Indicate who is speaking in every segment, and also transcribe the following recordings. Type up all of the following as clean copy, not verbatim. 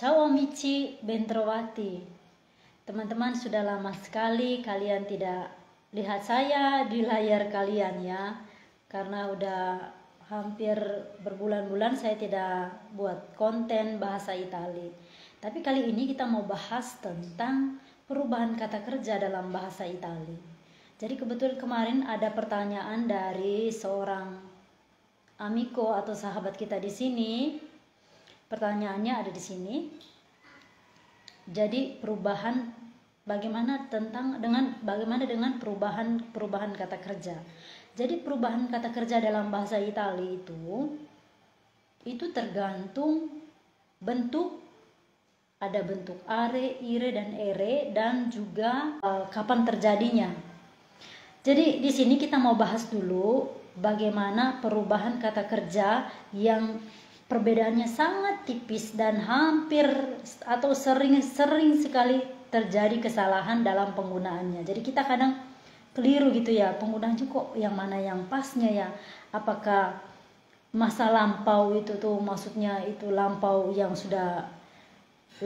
Speaker 1: Ciao amici, bentrovati. Teman-teman, sudah lama sekali kalian tidak lihat saya di layar kalian ya. Karena udah hampir berbulan-bulan saya tidak buat konten bahasa Itali. Tapi kali ini kita mau bahas tentang perubahan kata kerja dalam bahasa Itali. Jadi kebetulan kemarin ada pertanyaan dari seorang amico atau sahabat kita di sini. Pertanyaannya ada di sini. Jadi bagaimana dengan perubahan kata kerja. Jadi perubahan kata kerja dalam bahasa Italia itu tergantung bentuk. Ada bentuk are, ire dan ere, dan juga kapan terjadinya. Jadi di sini kita mau bahas dulu bagaimana perubahan kata kerja yang perbedaannya sangat tipis dan hampir atau sering sekali terjadi kesalahan dalam penggunaannya. Jadi kita kadang keliru gitu ya, penggunaannya kok yang mana yang pasnya ya. Apakah masa lampau itu tuh maksudnya itu lampau yang sudah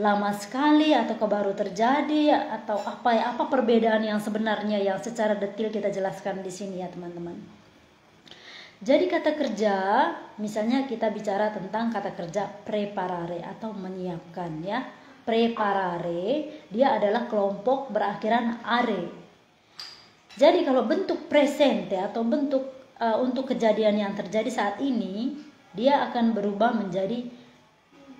Speaker 1: lama sekali atau baru terjadi, atau apa perbedaan yang sebenarnya yang secara detail kita jelaskan di sini ya teman-teman. Jadi kata kerja, misalnya kita bicara tentang kata kerja preparare atau menyiapkan ya. Preparare, dia adalah kelompok berakhiran are. Jadi kalau bentuk presente atau bentuk untuk kejadian yang terjadi saat ini, dia akan berubah menjadi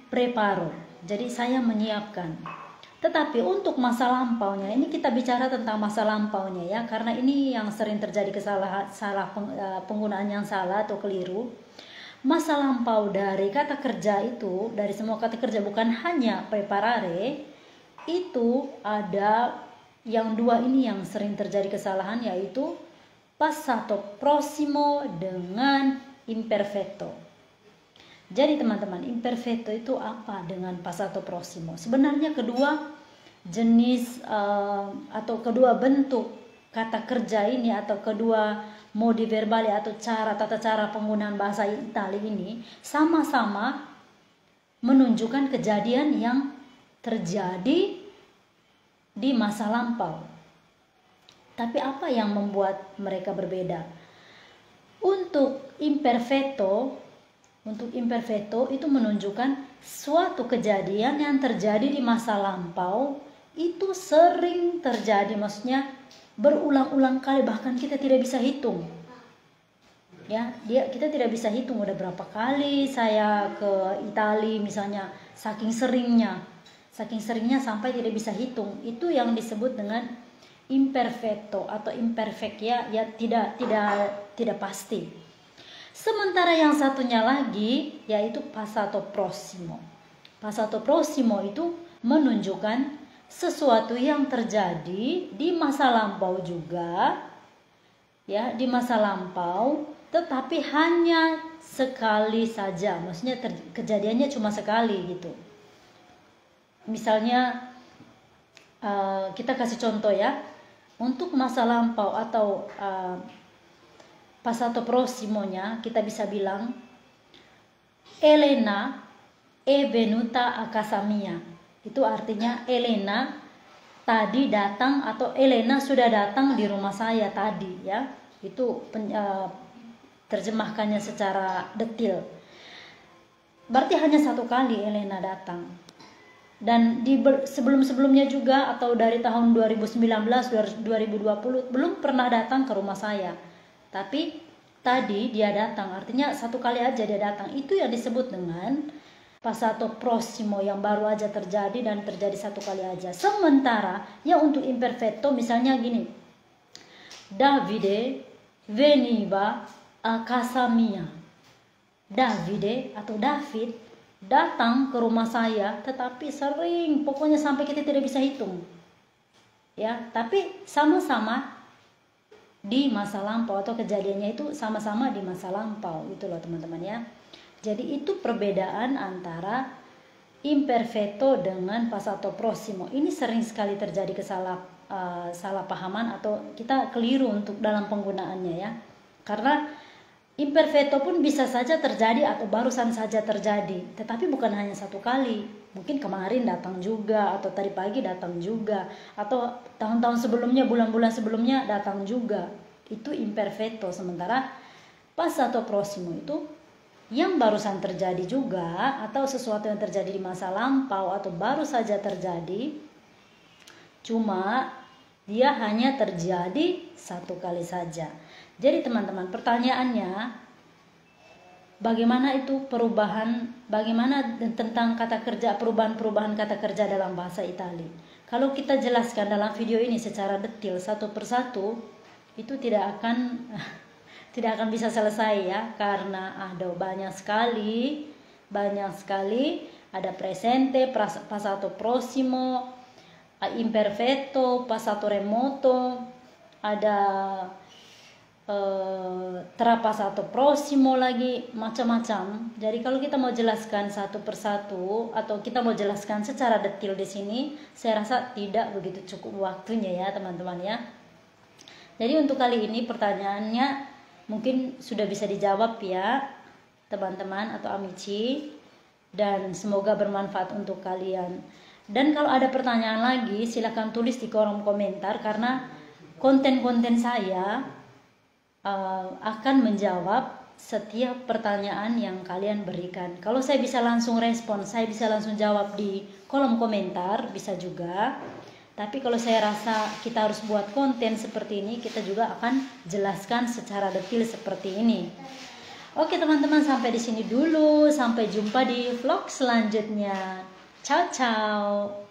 Speaker 1: preparo. Jadi saya menyiapkan. Tetapi untuk masa lampaunya, ini kita bicara tentang masa lampaunya ya, karena ini yang sering terjadi penggunaan yang salah atau keliru. Masa lampau dari kata kerja itu, dari semua kata kerja, bukan hanya preparare, itu ada yang dua ini yang sering terjadi kesalahan, yaitu passato prossimo dengan imperfetto. Jadi teman-teman, imperfetto itu apa dengan passato prossimo? Sebenarnya kedua jenis atau kedua bentuk kata kerja ini atau kedua modi verbali atau tata cara penggunaan bahasa Italia ini sama-sama menunjukkan kejadian yang terjadi di masa lampau. Tapi apa yang membuat mereka berbeda? Untuk imperfetto itu menunjukkan suatu kejadian yang terjadi di masa lampau itu sering terjadi, maksudnya berulang-ulang kali, bahkan kita tidak bisa hitung. Ya, kita tidak bisa hitung udah berapa kali saya ke Italia misalnya, saking seringnya sampai tidak bisa hitung. Itu yang disebut dengan imperfetto atau imperfect ya tidak pasti. Sementara yang satunya lagi yaitu passato prossimo. Passato prossimo itu menunjukkan sesuatu yang terjadi di masa lampau juga, ya, di masa lampau, tetapi hanya sekali saja, maksudnya kejadiannya cuma sekali gitu. Misalnya kita kasih contoh ya, untuk masa lampau atau passato prossimonya kita bisa bilang Elena è venuta a casa mia. Itu artinya Elena tadi datang atau Elena sudah datang di rumah saya tadi ya. Itu terjemahkannya secara detail. Berarti hanya satu kali Elena datang. Dan di sebelum-sebelumnya juga atau dari tahun 2019 2020 belum pernah datang ke rumah saya. Tapi tadi dia datang, artinya satu kali aja dia datang. Itu yang disebut dengan passato prossimo yang baru aja terjadi dan terjadi satu kali aja. Sementara yang untuk imperfetto misalnya gini, Davide veniva a casa mia. Davide atau David datang ke rumah saya, tetapi sering, pokoknya sampai kita tidak bisa hitung. Ya, tapi sama-sama di masa lampau atau kejadiannya itu sama-sama di masa lampau, gitu loh teman-teman ya. Jadi itu perbedaan antara imperfetto dengan passato prossimo. Ini sering sekali terjadi salah pahaman atau kita keliru untuk dalam penggunaannya ya. Karena Imperfecto pun bisa saja terjadi atau barusan saja terjadi, tetapi bukan hanya satu kali. Mungkin kemarin datang juga, atau tadi pagi datang juga, atau tahun-tahun sebelumnya, bulan-bulan sebelumnya datang juga. Itu imperfecto. Sementara passato prossimo itu yang barusan terjadi juga, atau sesuatu yang terjadi di masa lampau atau baru saja terjadi, cuma dia hanya terjadi satu kali saja. Jadi teman-teman, pertanyaannya bagaimana itu perubahan, bagaimana tentang kata kerja, perubahan-perubahan kata kerja dalam bahasa Itali. Kalau kita jelaskan dalam video ini secara detail satu persatu, itu tidak akan bisa selesai ya, karena ada banyak sekali ada presente, passato prossimo, imperfetto, passato remoto, ada trapassato prossimo lagi, macam-macam. Jadi kalau kita mau jelaskan satu persatu atau kita mau jelaskan secara detail di sini, saya rasa tidak begitu cukup waktunya ya teman-teman ya. Jadi untuk kali ini pertanyaannya mungkin sudah bisa dijawab ya teman-teman atau amici, dan semoga bermanfaat untuk kalian. Dan kalau ada pertanyaan lagi silahkan tulis di kolom komentar, karena konten-konten saya akan menjawab setiap pertanyaan yang kalian berikan. Kalau saya bisa langsung respon, saya bisa langsung jawab di kolom komentar, bisa juga. Tapi kalau saya rasa kita harus buat konten seperti ini, kita juga akan jelaskan secara detail seperti ini. Oke teman-teman, sampai di sini dulu. Sampai jumpa di vlog selanjutnya. Ciao ciao.